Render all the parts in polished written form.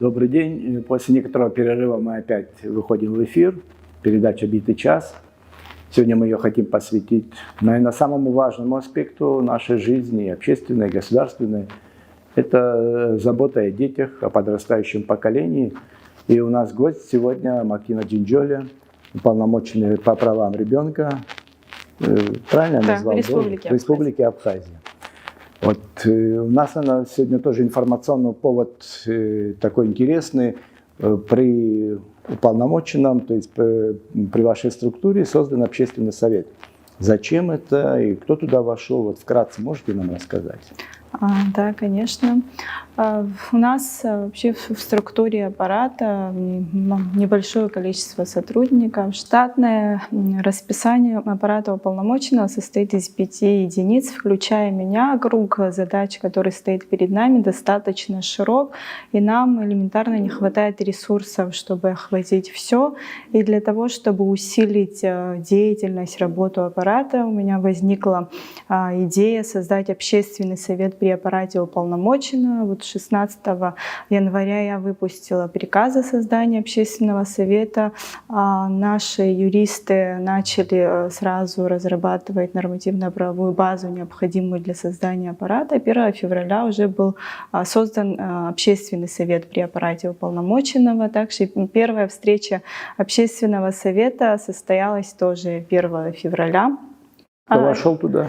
Добрый день. После некоторого перерыва мы опять выходим в эфир. Передача «Битый час». Сегодня мы ее хотим посвятить, наверное, самому важному аспекту нашей жизни, общественной, государственной. Это забота о детях, о подрастающем поколении. И у нас гость сегодня Мактина Джинджоли, уполномоченный по правам ребенка. Правильно я назвал? Республики Абхазия. Вот, у нас она сегодня тоже информационный повод такой интересный. При уполномоченном, то есть при вашей структуре создан общественный совет. Зачем это и кто туда вошел? Вот вкратце можете нам рассказать? Да, конечно. У нас вообще в структуре аппарата небольшое количество сотрудников. Штатное расписание аппарата уполномоченного состоит из 5 единиц, включая меня. Круг задач, который стоит перед нами, достаточно широк, и нам элементарно не хватает ресурсов, чтобы охватить все. И для того, чтобы усилить деятельность, работу аппарата, у меня возникла идея создать общественный совет при аппарате уполномоченного. Вот 16 января я выпустила приказ о создании общественного совета. Наши юристы начали сразу разрабатывать нормативно-правовую базу, необходимую для создания аппарата. 1 февраля уже был создан общественный совет при аппарате уполномоченного. Также первая встреча общественного совета состоялась тоже 1 февраля. Кто вошел туда?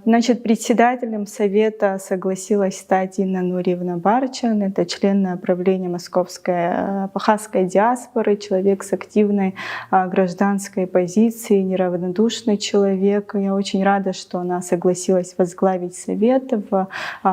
Значит, председателем совета согласилась стать Инна Нуриевна Барчан. Это член правления Московской абхазской диаспоры, человек с активной гражданской позицией, неравнодушный человек. Я очень рада, что она согласилась возглавить совет. В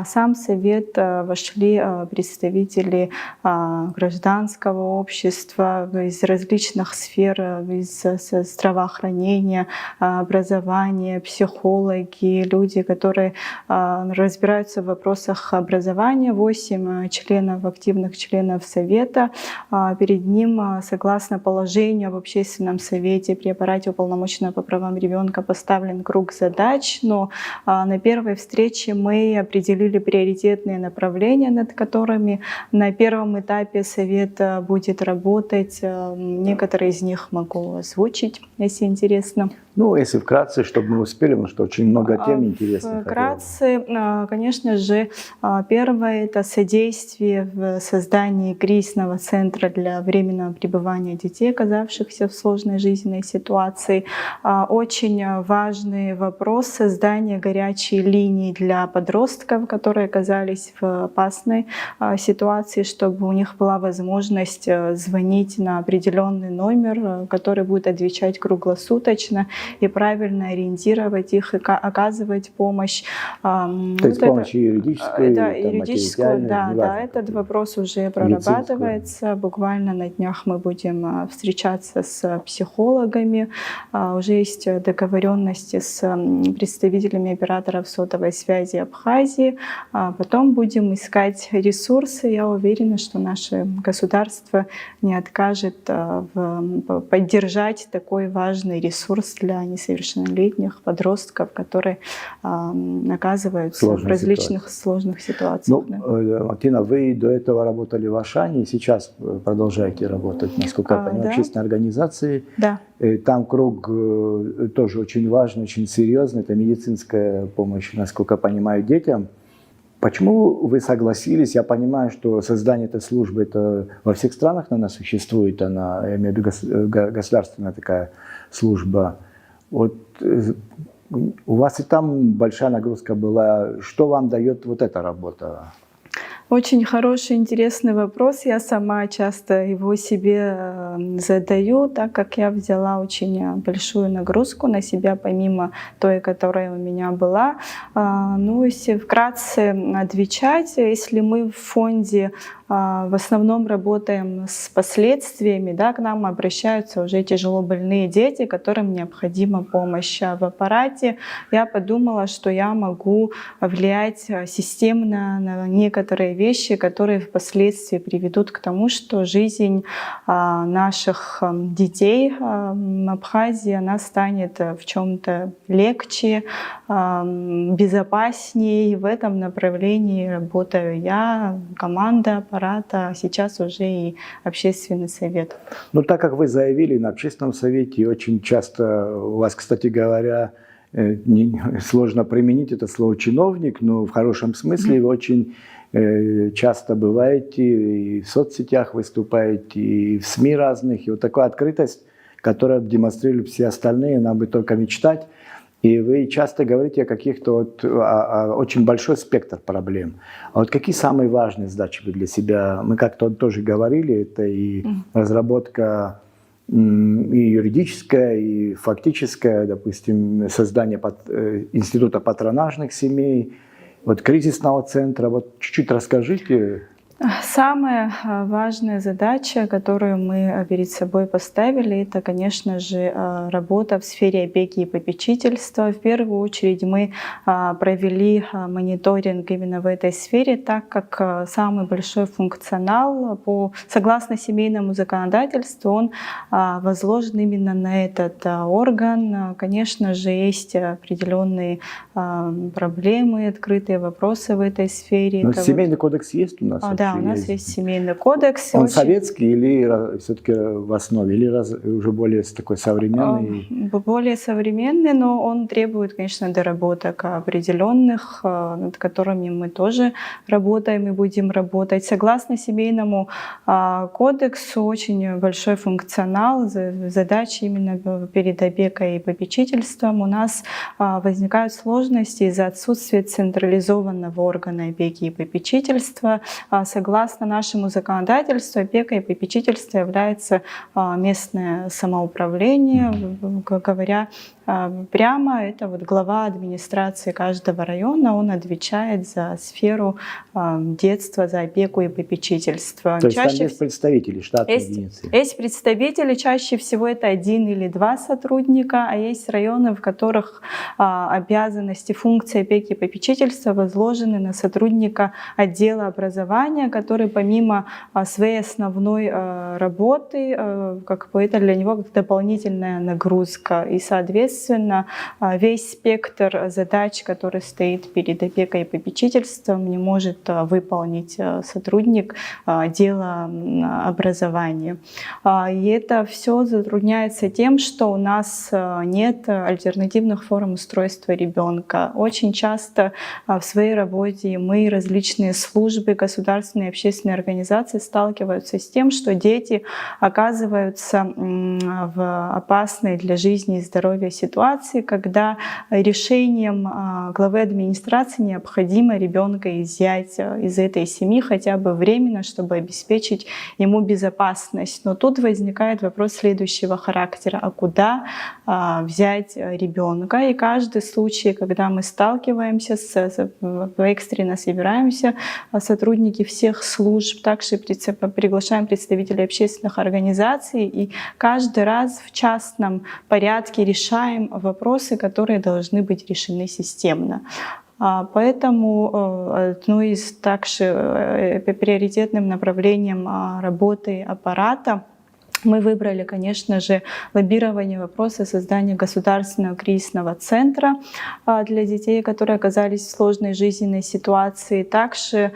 сам совет вошли представители гражданского общества из различных сфер, из здравоохранения, образования, психологи, люди, которые разбираются в вопросах образования. 8 активных членов Совета. Перед ним, согласно положению об общественном совете при аппарате уполномоченного по правам ребенка, поставлен круг задач. Но на первой встрече мы определили приоритетные направления, над которыми на первом этапе Совет будет работать. Некоторые из них могу озвучить, если интересно. Ну, если вкратце, чтобы мы успели, потому что очень много тем интересных. Вкратце, конечно же, первое — это содействие в создании кризисного центра для временного пребывания детей, оказавшихся в сложной жизненной ситуации. Очень важный вопрос — создания горячей линии для подростков, которые оказались в опасной ситуации, чтобы у них была возможность звонить на определенный номер, который будет отвечать круглосуточно, и правильно ориентировать их, и оказывать помощь. То есть помощь юридическую, да, юридическую, да, этот вопрос уже прорабатывается. Буквально на днях мы будем встречаться с психологами. Уже есть договоренности с представителями операторов сотовой связи Абхазии. Потом будем искать ресурсы. Я уверена, что наше государство не откажет поддержать такой важный ресурс для несовершеннолетних подростков, которые оказываются в различных сложных ситуациях. Ну, Мактина, вы до этого работали в Ашане и сейчас продолжаете работать, насколько я понимаю, в общественной организации. Да. Там круг тоже очень важный, очень серьезный. Это медицинская помощь, насколько я понимаю, детям. Почему вы согласились? Я понимаю, что создание этой службы это во всех странах, наверное, существует. Она, я имею в виду, государственная такая служба. Вот у вас и там большая нагрузка была. Что вам дает вот эта работа? Очень хороший, интересный вопрос. Я сама часто его себе задаю, так как я взяла очень большую нагрузку на себя, помимо той, которая у меня была. Ну, если вкратце отвечать, если мы в фонде в основном работаем с последствиями, да, к нам обращаются уже тяжело больные дети, которым необходима помощь. А в аппарате я подумала, что я могу влиять системно на некоторые вещи, которые впоследствии приведут к тому, что жизнь наших детей в Абхазии, она станет в чем-то легче, безопаснее. В этом направлении работаю я, команда аппарата, а сейчас уже и общественный совет. Ну, так как вы заявили на общественном совете, и очень часто у вас, кстати говоря, сложно применить это слово «чиновник», но в хорошем смысле вы очень часто бываете и в соцсетях выступаете, и в СМИ разных. И вот такая открытость, которую демонстрируют все остальные, нам бы только мечтать. И вы часто говорите о каких-то очень большой спектр проблем. А вот какие самые важные задачи вы для себя? Мы как-то тоже говорили, это и разработка и юридическая, и фактическая, допустим, создание института патронажных семей, вот кризисного центра. Вот чуть-чуть расскажите. Самая важная задача, которую мы перед собой поставили, это, конечно же, работа в сфере опеки и попечительства. В первую очередь мы провели мониторинг именно в этой сфере, так как самый большой функционал, согласно семейному законодательству, он возложен именно на этот орган. Конечно же, есть определенные проблемы, открытые вопросы в этой сфере. Но семейный кодекс есть у нас? Да, у нас есть семейный кодекс. Он советский или все-таки в основе, или уже более такой современный? Более современный, но он требует, конечно, доработок определенных, над которыми мы тоже работаем и будем работать. Согласно семейному кодексу, очень большой функционал, задачи именно перед опекой и попечительством. У нас возникают сложности из-за отсутствия централизованного органа опеки и попечительства. Согласно нашему законодательству, опека и попечительство является местное самоуправление. Говоря прямо, это вот глава администрации каждого района, он отвечает за сферу детства, за опеку и попечительство. То есть там есть представители, штатные единицы? Есть представители, чаще всего это 1 или 2 сотрудника, а есть районы, в которых обязанности, функции опеки и попечительства возложены на сотрудника отдела образования, который помимо своей основной работы, как бы это для него как дополнительная нагрузка. И, соответственно, весь спектр задач, который стоит перед опекой и попечительством, не может выполнить сотрудник отдела образования. И это все затрудняется тем, что у нас нет альтернативных форм устройства ребенка. Очень часто в своей работе мы, различные службы, государственные и общественные организации сталкиваются с тем, что дети оказываются в опасной для жизни и здоровья ситуации, когда решением главы администрации необходимо ребенка изъять из этой семьи хотя бы временно, чтобы обеспечить ему безопасность. Но тут возникает вопрос следующего характера: а куда взять ребенка? И каждый случай, когда мы сталкиваемся экстренно собираемся сотрудники всех служб, также приглашаем представителей общественных организаций, и каждый раз в частном порядке решаем вопросы, которые должны быть решены системно. Поэтому одно из также приоритетным направлением работы аппарата мы выбрали, конечно же, лоббирование вопроса создания государственного кризисного центра для детей, которые оказались в сложной жизненной ситуации. Также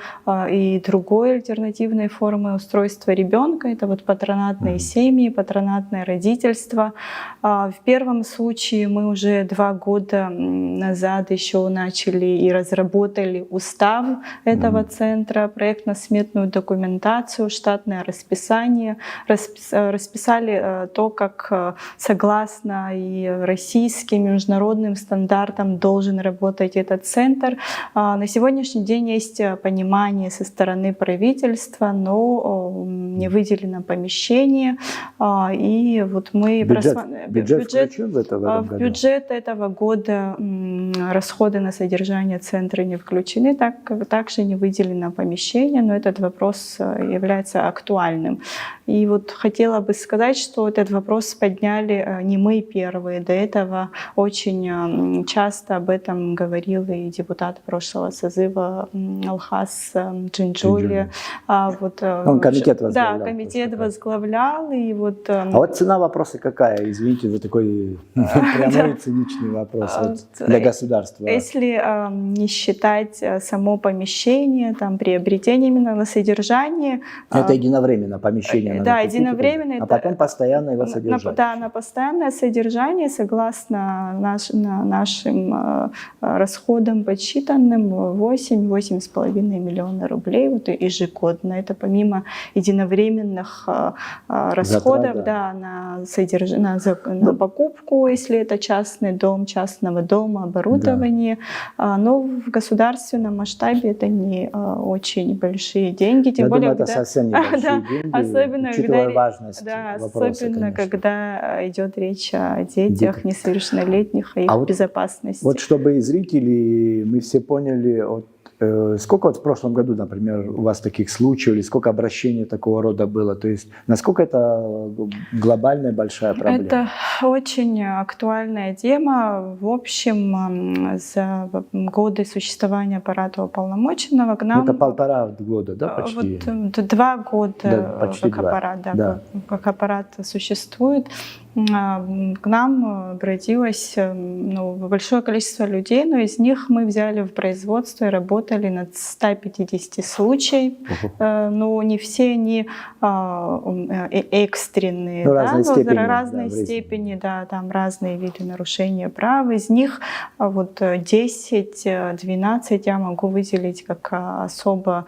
и другой альтернативной формы устройства ребенка — это вот патронатные семьи, патронатное родительство. В первом случае мы уже 2 года назад еще начали и разработали устав этого центра, проектно-сметную документацию, штатное расписание, расписали то, как согласно и российским, и международным стандартам должен работать этот центр. На сегодняшний день есть понимание со стороны правительства, но не выделено помещение. И вот мы бюджет включен в этом году? В бюджет этого года расходы на содержание центра не включены, также не выделено помещение, но этот вопрос является актуальным. И вот хотела бы бы сказать, что этот вопрос подняли не мы первые. До этого очень часто об этом говорил и депутат прошлого созыва Алхас Джинджули. Он комитет возглавлял. Да, комитет возглавлял. И вот, а вот цена вопроса какая? Извините за такой прямой циничный вопрос для государства. Если не считать само помещение, там, приобретение именно на содержание. Это единовременно помещение. Да, единовременно. А потом постоянно его содержание. Да, на постоянное содержание, согласно нашим расходам подсчитанным, 8-8,5 миллиона рублей вот, ежегодно. Это помимо единовременных расходов затрат, на покупку, если это частный дом, частного дома, оборудование. Да. Но в государственном масштабе это не очень большие деньги. Тем более, думаю, это совсем небольшие деньги, особенно, учитывая важность вопроса, особенно, конечно, когда идет речь о детях несовершеннолетних, о их безопасности. Вот чтобы и зрители, мы все поняли, сколько вот в прошлом году, например, у вас таких случаев, или сколько обращений такого рода было? То есть насколько это глобальная большая проблема? Это очень актуальная тема. В общем, за годы существования аппарата уполномоченного к нам... Это 1,5 года, да, почти? Вот 2 года, да, почти как аппарат, да. Как аппарат существует. К нам обратилось большое количество людей, но из них мы взяли в производство и работали над 150 случаев. Но не все они экстренные. Разной степени, да, там разные виды нарушения прав. Из них вот 10-12 я могу выделить как особо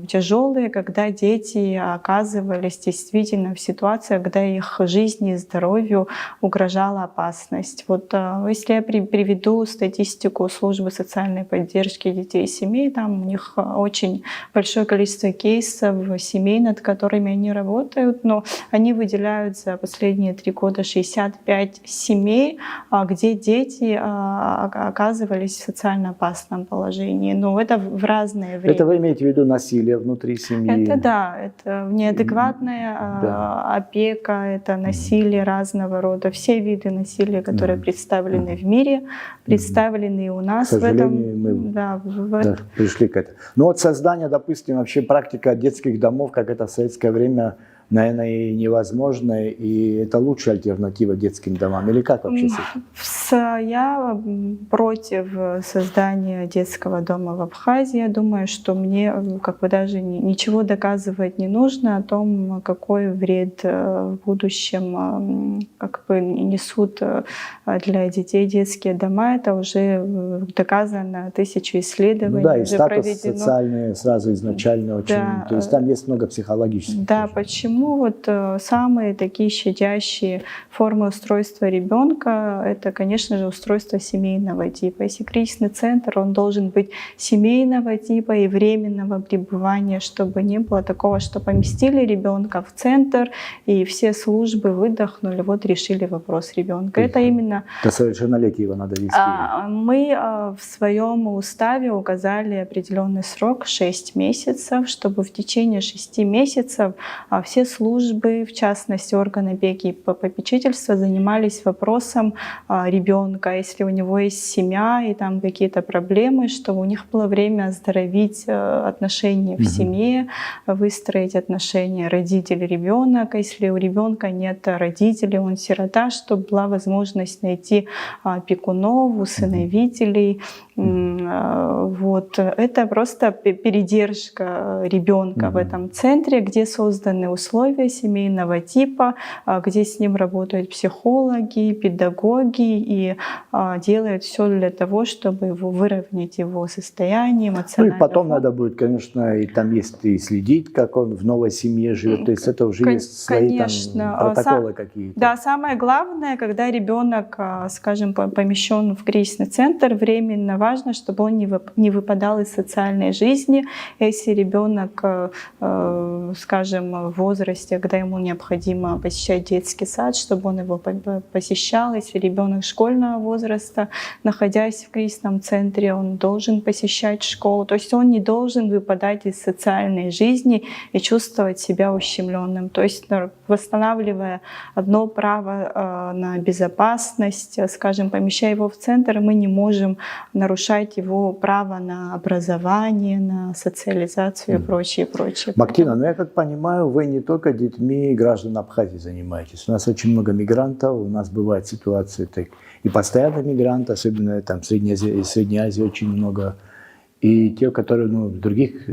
тяжелые, когда дети оказывались действительно в ситуациях, когда их жизни и здоровью угрожала опасность. Вот если я приведу статистику службы социальной поддержки детей и семей, там у них очень большое количество кейсов семей, над которыми они работают, но они выделяют за последние 3 года 65 семей, где дети оказывались в социально опасном положении. Но это в разное время. Это вы имеете в виду насилие внутри семьи? Это да, это неадекватная опека, это насилие разного рода, все виды насилия, которые представлены в мире, представлены и у нас. К сожалению, мы пришли к этому. Но вот создание, допустим, вообще практика детских домов, как это в советское время, наверное, и невозможно, и это лучшая альтернатива детским домам, или как вообще с этим? Я против создания детского дома в Абхазии. Я думаю, что мне как бы даже ничего доказывать не нужно о том, какой вред в будущем как бы несут для детей детские дома. Это уже доказано, 1000 исследований. Ну да, и статус социальный сразу изначально очень... Да, то есть там есть много психологических. Да, почему? Вот самые такие щадящие формы устройства ребенка — это, конечно же, устройство семейного типа. Если кризисный центр, он должен быть семейного типа и временного пребывания, чтобы не было такого, что поместили ребенка в центр и все службы выдохнули, вот решили вопрос ребенка. Это именно... До совершеннолетия его надо вести. Мы в своем уставе указали определенный срок — 6 месяцев, чтобы в течение 6 месяцев все службы, в частности органы опеки и попечительства, занимались вопросом ребенка, если у него есть семья и там какие-то проблемы, чтобы у них было время оздоровить отношения в семье, выстроить отношения родитель-ребенок. Если у ребенка нет родителей, он сирота, чтобы была возможность найти опекунов, усыновителей. Вот. Это просто передержка ребенка в этом центре, где созданы условия семейного типа, где с ним работают психологи, педагоги и делают все для того, чтобы выровнять его состояние эмоциональное. Ну и потом надо будет, конечно, и там есть и следить, как он в новой семье живет. То есть это уже есть свои там протоколы какие-то. Да, самое главное, когда ребенок, скажем, помещен в кризисный центр, временно важно, чтобы чтобы он не выпадал из социальной жизни. Если ребенок, скажем, в возрасте, когда ему необходимо посещать детский сад, чтобы он его посещал. Если ребенок школьного возраста, находясь в кризисном центре, он должен посещать школу. То есть он не должен выпадать из социальной жизни и чувствовать себя ущемленным. То есть восстанавливая одно право на безопасность, скажем, помещая его в центр, мы не можем нарушать его право на образование, на социализацию и прочее, прочее. Мактина, ну я как понимаю, вы не только детьми граждан Абхазии занимаетесь. У нас очень много мигрантов, у нас бывают ситуации так, и постоянно мигранты, особенно там в Средней Азии очень много, и те, которые в других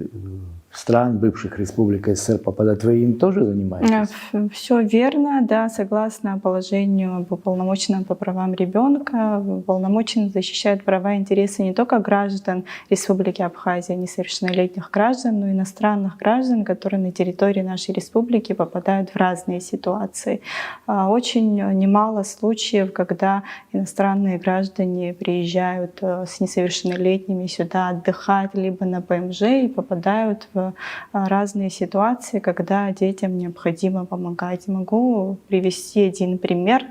стран, бывших республик СССР попадают, вы им тоже занимаетесь? Все верно, да, согласно положению об уполномоченном по правам ребенка, уполномоченный защищает права и интересы не только граждан Республики Абхазия, несовершеннолетних граждан, но и иностранных граждан, которые на территории нашей республики попадают в разные ситуации. Очень немало случаев, когда иностранные граждане приезжают с несовершеннолетними сюда отдыхать либо на ПМЖ и попадают в разные ситуации, когда детям необходимо помогать. Могу привести один пример,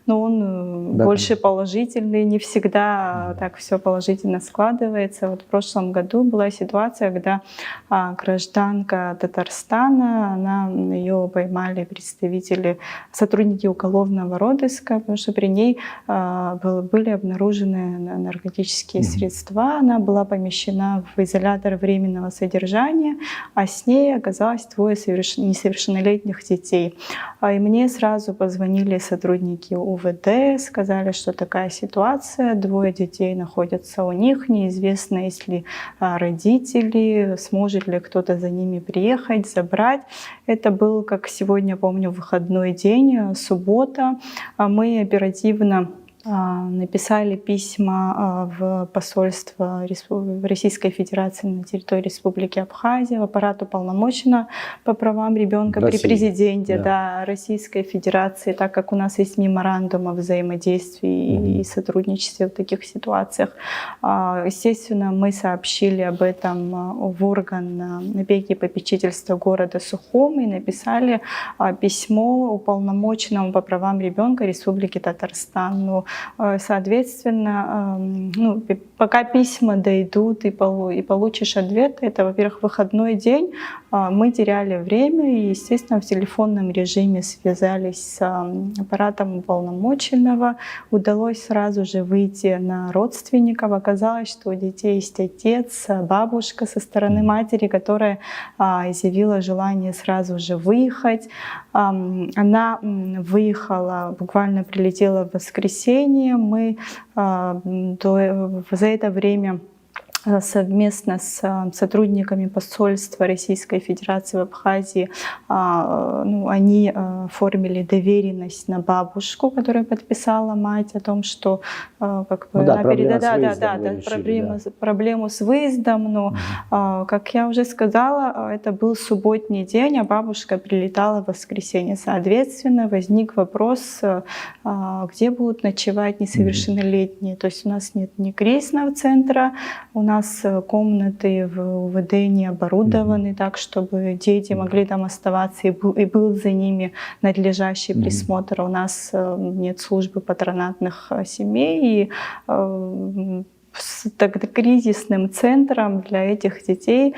но он больше положительный, не всегда так все положительно складывается. Вот в прошлом году была ситуация, когда гражданка Татарстана, ее поймали представители, сотрудники уголовного розыска, потому что при ней были обнаружены наркотические средства. Она была помещена в изолятор временного содержания, а с ней оказалось двое несовершеннолетних детей. И мне сразу позвонили сотрудники УВД, сказали, что такая ситуация, двое детей находятся у них, неизвестно, есть ли родители, сможет ли кто-то за ними приехать, забрать. Это был, как сегодня помню, выходной день, суббота. Мы оперативно написали письма в посольство Российской Федерации на территории Республики Абхазия, в аппарат уполномоченного по правам ребенка при президенте Российской Федерации, так как у нас есть меморандум о взаимодействии и сотрудничестве в таких ситуациях. Естественно, мы сообщили об этом в орган опеки и попечительства города Сухум и написали письмо уполномоченному по правам ребенка Республики Татарстан. Соответственно, пока письма дойдут и получишь ответ, это, во-первых, выходной день, мы теряли время и, естественно, в телефонном режиме связались с аппаратом уполномоченного. Удалось сразу же выйти на родственников. Оказалось, что у детей есть отец, бабушка со стороны матери, которая изъявила желание сразу же выехать. Она выехала, буквально прилетела в воскресенье. Мы за это время совместно с сотрудниками посольства Российской Федерации в Абхазии они оформили доверенность на бабушку, которая подписала мать о том, что проблему с выездом. Но, как я уже сказала, это был субботний день, а бабушка прилетала в воскресенье. Соответственно, возник вопрос, где будут ночевать несовершеннолетние. То есть у нас нет ни кризисного центра, у нас комнаты в УВД не оборудованы так, чтобы дети могли там оставаться, и был за ними надлежащий присмотр. У нас нет службы патронатных семей, и кризисным центром для этих детей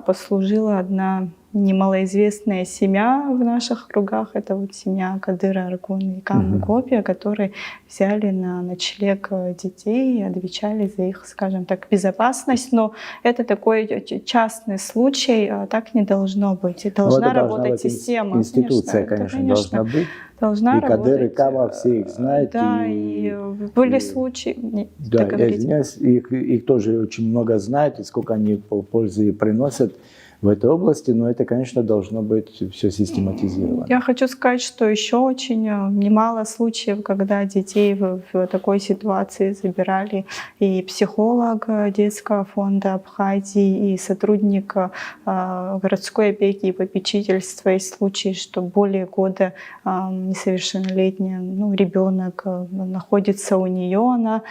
послужила одна немалоизвестная семья в наших кругах. Это вот семья Кадыра, Аргун и Кама Гопия, которые взяли на ночлег детей и отвечали за их, скажем так, безопасность. Но это такой частный случай, так не должно быть. И должна работать система. Институция, конечно, должна быть. Должна и Кадыр, и Кама, все их знают. Да, и были случаи. Да, я извиняюсь, их тоже очень много знают, и сколько они пользы приносят. в этой области, но это, конечно, должно быть все систематизировано. Я хочу сказать, что еще очень немало случаев, когда детей в такой ситуации забирали и психолог детского фонда Абхазии, и сотрудник городской опеки и попечительства. Есть случаи, что более года несовершеннолетняя ребенок находится у нее, она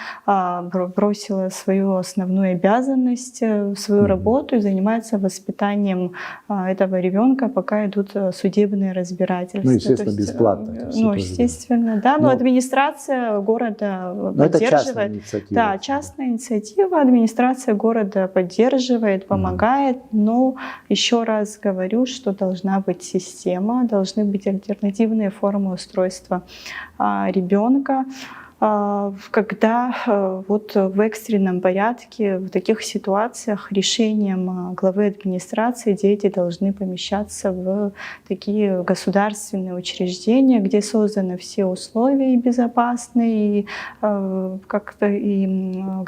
бросила свою основную обязанность, свою работу и занимается воспитанием этого ребенка, пока идут судебные разбирательства. Ну, естественно, бесплатно. Ну, естественно, да. Но администрация города поддерживает. Это частная инициатива. Да, частная инициатива. Администрация города поддерживает, помогает. Но еще раз говорю, что должна быть система, должны быть альтернативные формы устройства ребенка. Когда вот в экстренном порядке, в таких ситуациях решением главы администрации дети должны помещаться в такие государственные учреждения, где созданы все условия безопасные, и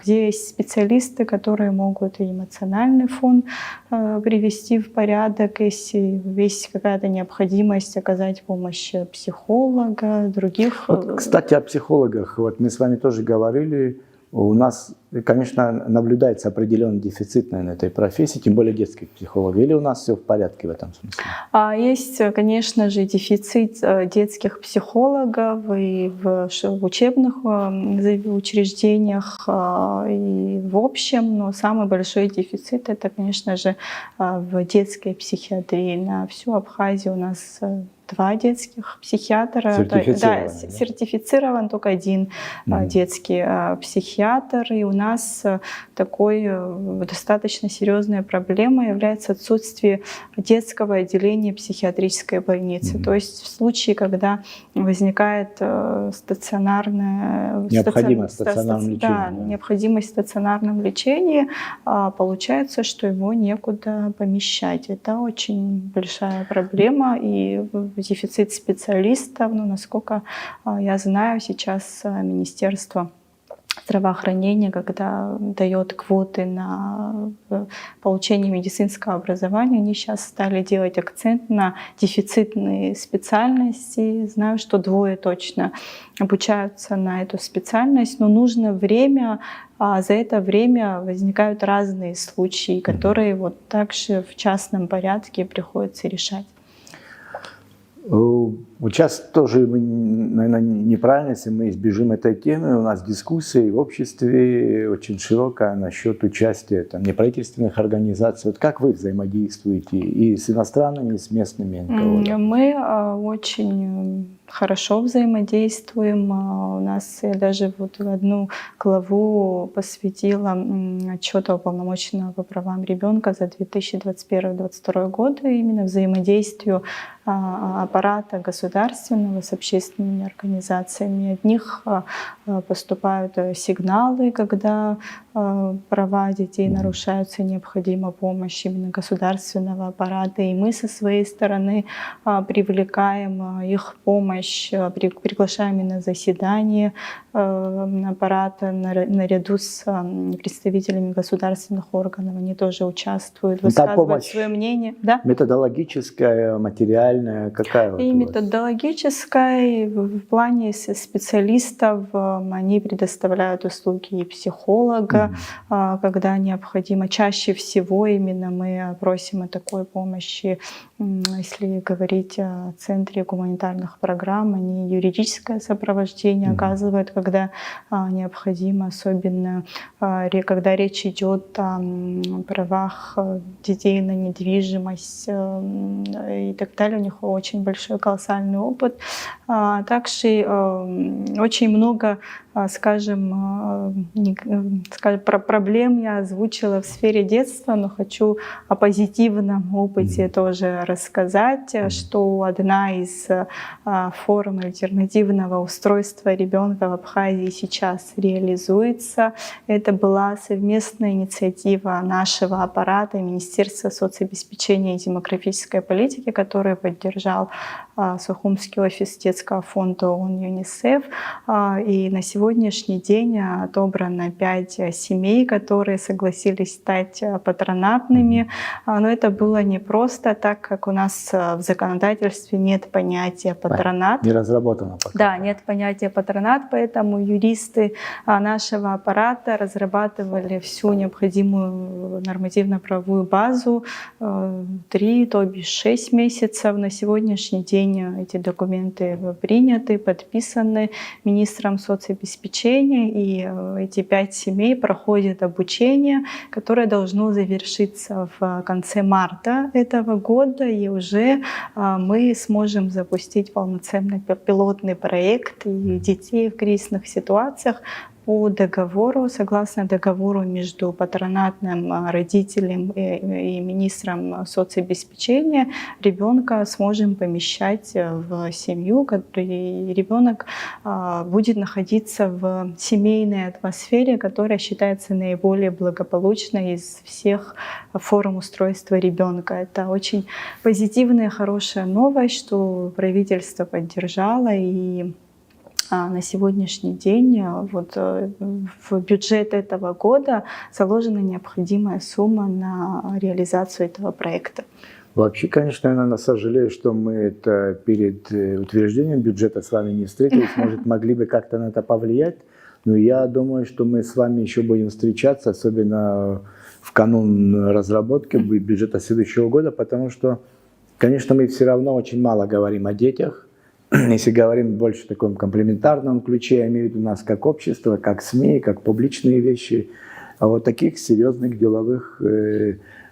где есть специалисты, которые могут и эмоциональный фон привести в порядок, если есть какая-то необходимость оказать помощь психолога, других. Вот, кстати, о психологах. Вот мы с вами тоже говорили, у нас, конечно, наблюдается определенный дефицит, наверное, этой профессии, тем более детских психологов. Или у нас все в порядке в этом смысле? Есть, конечно же, дефицит детских психологов и в учебных учреждениях, и в общем, но самый большой дефицит — это, конечно же, в детской психиатрии. На всю Абхазию у нас 2 детских психиатра. Сертифицирован только 1 детский психиатр. И у нас такой достаточно серьезная проблема является отсутствие детского отделения психиатрической больницы. То есть в случае, когда возникает необходимость в стационарном лечении. Да, необходимость в стационарном лечении, получается, что его некуда помещать. Это очень большая проблема. И дефицит специалистов, насколько я знаю, сейчас Министерство здравоохранения, когда дает квоты на получение медицинского образования, они сейчас стали делать акцент на дефицитные специальности. Знаю, что 2 точно обучаются на эту специальность, но нужно время, а за это время возникают разные случаи, которые вот также в частном порядке приходится решать. Вот сейчас тоже, наверное, неправильно, если мы избежим этой темы. У нас дискуссия в обществе очень широкая насчет участия неправительственных организаций. Вот как вы взаимодействуете и с иностранными, и с местными НКО? Мы очень хорошо взаимодействуем. У нас я даже вот одну главу посвятила отчету уполномоченного по правам ребенка за 2021-2022 годы именно взаимодействию аппарата государственного с общественными организациями. От них поступают сигналы, когда права детей нарушаются, необходима помощь именно государственного аппарата. И мы со своей стороны привлекаем их помощь, приглашаем на заседание аппарата наряду с представителями государственных органов. Они тоже участвуют, высказывают свое мнение. Да? Методологическая, материальная, какая? И методологическая, и в плане специалистов они предоставляют услуги и психолога, когда необходимо. Чаще всего именно мы просим о такой помощи. Если говорить о Центре гуманитарных программ, они юридическое сопровождение оказывают, когда необходимо, особенно когда речь идет о правах детей на недвижимость и так далее. У них очень большой колоссальный опыт. Также очень много, скажем, проблем я озвучила в сфере детства, но хочу о позитивном опыте тоже рассказать, что одна из форм альтернативного устройства ребенка в Абхазии сейчас реализуется. Это была совместная инициатива нашего аппарата Министерства соцобеспечения и демографической политики, который поддержал Сухумский офис детского фонда ООН ЮНИСЕФ. И на сегодня сегодняшний день отобрано 5 семей, которые согласились стать патронатными. Но это было не просто, так как у нас в законодательстве нет понятия патронат. Не разработано пока. Да, нет понятия патронат, поэтому юристы нашего аппарата разрабатывали всю необходимую нормативно-правовую базу 3, то бишь 6 месяцев. На сегодняшний день эти документы приняты, подписаны министром соцобеспечения, и эти 5 семей проходят обучение, которое должно завершиться в конце марта этого года, и уже мы сможем запустить полноценный пилотный проект и детей в кризисных ситуациях по договору, согласно договору между патронатным родителем и министром соцобеспечения, ребенка сможем помещать в семью, и ребенок будет находиться в семейной атмосфере, которая считается наиболее благополучной из всех форм устройства ребенка. Это очень позитивная, хорошая новость, что правительство поддержало, и на сегодняшний день вот в бюджет этого года заложена необходимая сумма на реализацию этого проекта. Вообще, конечно, я, наверное, сожалею, что мы это перед утверждением бюджета с вами не встретились. Может, могли бы как-то на это повлиять. Но я думаю, что мы с вами еще будем встречаться, особенно в канун разработки бюджета следующего года, потому что, конечно, мы все равно очень мало говорим о детях. Если говорим больше в таком комплементарном ключе, я имею в виду нас как общество, как СМИ, как публичные вещи. А вот таких серьезных деловых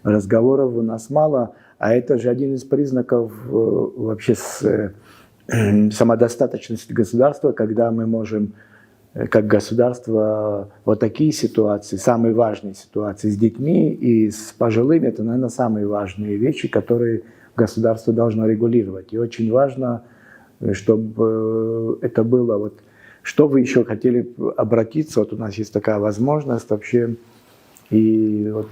разговоров у нас мало. А это же один из признаков вообще самодостаточности государства, когда мы можем, как государство, вот такие ситуации, самые важные ситуации с детьми и с пожилыми, это, наверное, самые важные вещи, которые государство должно регулировать. И очень важно, чтобы это было. Вот, что вы еще хотели обратиться? Вот у нас есть такая возможность вообще. И вот,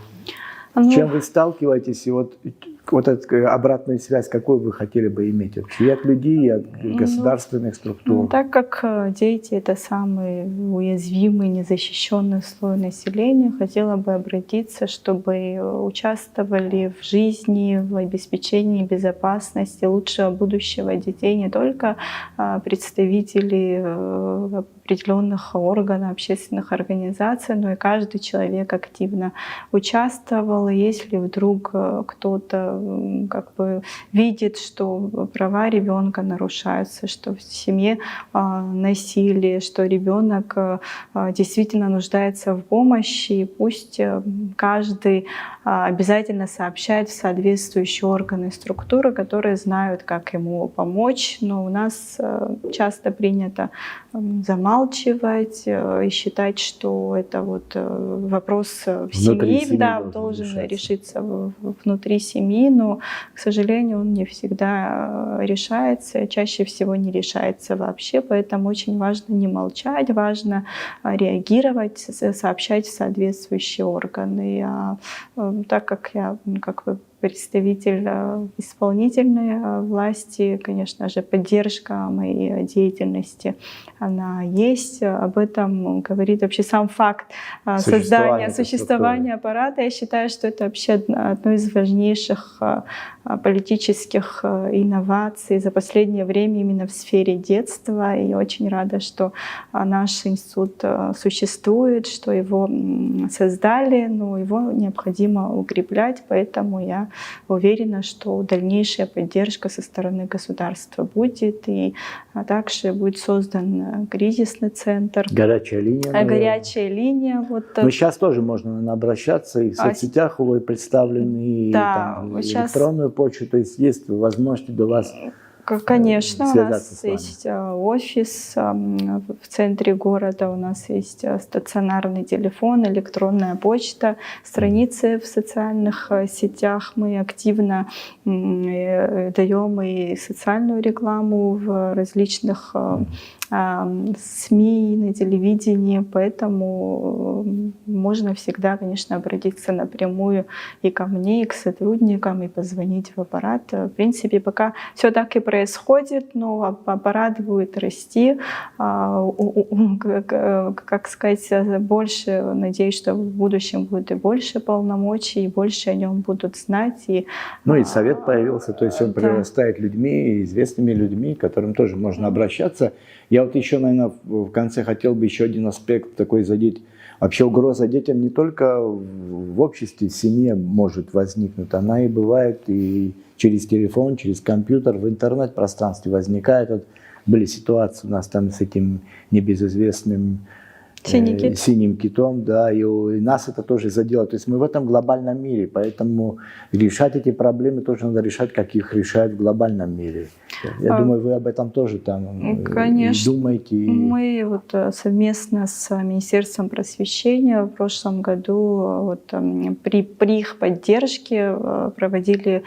с чем вы сталкиваетесь? И вот эту обратную связь, какую вы хотели бы иметь вообще и от людей, и от государственных структур? Так как дети — это самый уязвимый, незащищенный слой населения, хотела бы обратиться, чтобы участвовали в жизни, в обеспечении безопасности, лучшего будущего детей не только представители определенных органов, общественных организаций, но и каждый человек активно участвовал. И если вдруг кто-то как бы видит, что права ребенка нарушаются, что в семье насилие, что ребенок действительно нуждается в помощи, пусть каждый обязательно сообщает в соответствующие органы и структуры, которые знают, как ему помочь. Но у нас часто принято замалчивать и считать, что это вот вопрос в семье, да, должен решиться внутри семьи, но, к сожалению, он не всегда решается, чаще всего не решается вообще, поэтому очень важно не молчать, важно реагировать, сообщать в соответствующие органы. Так как я как бы представитель исполнительной власти, конечно же, поддержка моей деятельности, она есть. Об этом говорит вообще сам факт существования аппарата. Я считаю, что это вообще одно из важнейших политических инноваций за последнее время именно в сфере детства. И очень рада, что наш институт существует, что его создали, но его необходимо укреплять, поэтому я уверена, что дальнейшая поддержка со стороны государства будет, и также будет создан кризисный центр. Горячая линия. Горячая линия. Вот. Но сейчас тоже можно, наверное, обращаться, и в соцсетях вы представлены, и, там, и электронную почту, то есть возможность до вас. Конечно, у нас есть офис в центре города, у нас есть стационарный телефон, электронная почта, страницы в социальных сетях. Мы активно даем и социальную рекламу в различных СМИ, на телевидении, поэтому можно всегда, конечно, обратиться напрямую и ко мне, и к сотрудникам, и позвонить в аппарат. В принципе, пока все так и происходит, но аппарат будет расти. Как сказать, больше, надеюсь, что в будущем будет и больше полномочий, и больше о нем будут знать. Ну и совет появился, то есть он да. прирастает людьми, известными людьми, к которым тоже можно обращаться. Я вот еще, наверное, в конце хотел бы еще один аспект такой задеть. Вообще угроза детям не только в обществе, в семье может возникнуть, она и бывает и через телефон, через компьютер, в интернет-пространстве возникает. Вот были ситуации у нас там с этим небезызвестным синим китом, да, и нас это тоже задело. То есть мы в этом глобальном мире, поэтому решать эти проблемы тоже надо решать, как их решают в глобальном мире. Я думаю, вы об этом тоже там конечно, думаете. Мы вот совместно с Министерством просвещения в прошлом году вот, при их поддержке проводили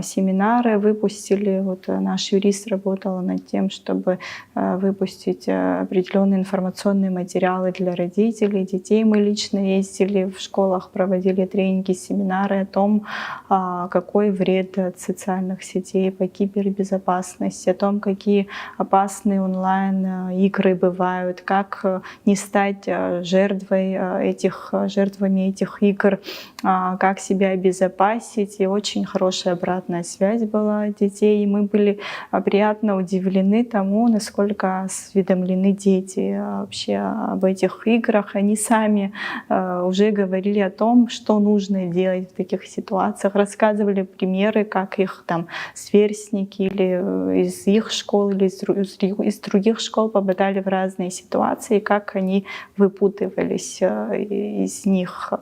семинары, выпустили, вот наш юрист работал над тем, чтобы выпустить определенные информационные материалы для родителей, детей. Мы лично ездили в школах, проводили тренинги, семинары о том, какой вред от социальных сетей по кибербезопасности, о том, какие опасные онлайн-игры бывают, как не стать жертвами этих игр, как себя обезопасить. И очень хорошая обратная связь была от детей. И мы были приятно удивлены тому, насколько осведомлены дети вообще об этих играх. Они сами уже говорили о том, что нужно делать в таких ситуациях, рассказывали примеры, как их там сверстники или из их школ, или из других школ попадали в разные ситуации, как они выпутывались из них.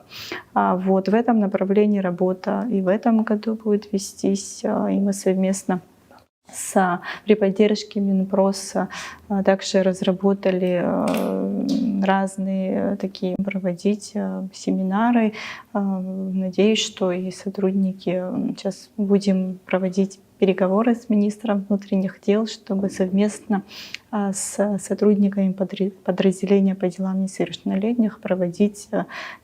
Вот в этом направлении работа и в этом году будет вестись, и мы совместно при поддержке Минпроса также разработали разные такие проводить семинары. Надеюсь, что и сотрудники сейчас будем проводить переговоры с министром внутренних дел, чтобы совместно с сотрудниками подразделения по делам несовершеннолетних проводить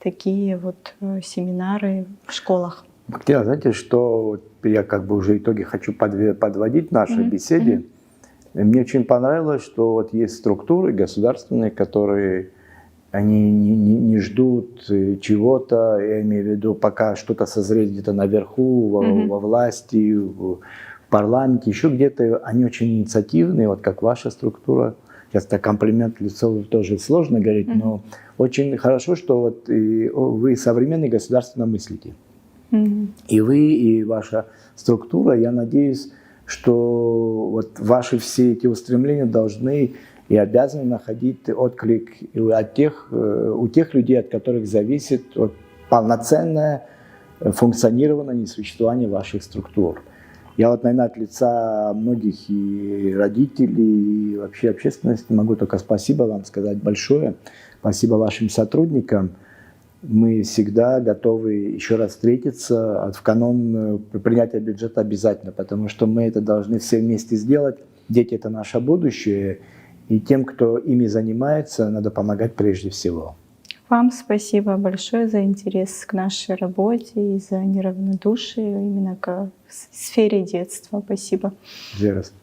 такие вот семинары в школах. Бактияр, знаете, что я как бы уже итоги хочу подводить в нашей беседе. Мне очень понравилось, что вот есть структуры государственные, которые они не ждут чего-то, я имею в виду, пока что-то созреет где-то наверху, во власти, в парламенте, еще где-то. Они очень инициативные, вот как ваша структура. Сейчас так комплимент лицо тоже сложно говорить, но очень хорошо, что вот вы современный государственно мыслите. И вы, и ваша структура, я надеюсь, что вот ваши все эти устремления должны и обязаны находить отклик у тех людей, от которых зависит вот полноценное функционирование и существование ваших структур. Я вот, наверное, от лица многих и родителей, и вообще общественности могу только спасибо вам сказать большое. Спасибо вашим сотрудникам. Мы всегда готовы еще раз встретиться в канун принятия бюджета обязательно, потому что мы это должны все вместе сделать. Дети – это наше будущее, и тем, кто ими занимается, надо помогать прежде всего. Вам спасибо большое за интерес к нашей работе и за неравнодушие именно к сфере детства. Спасибо. Еще раз.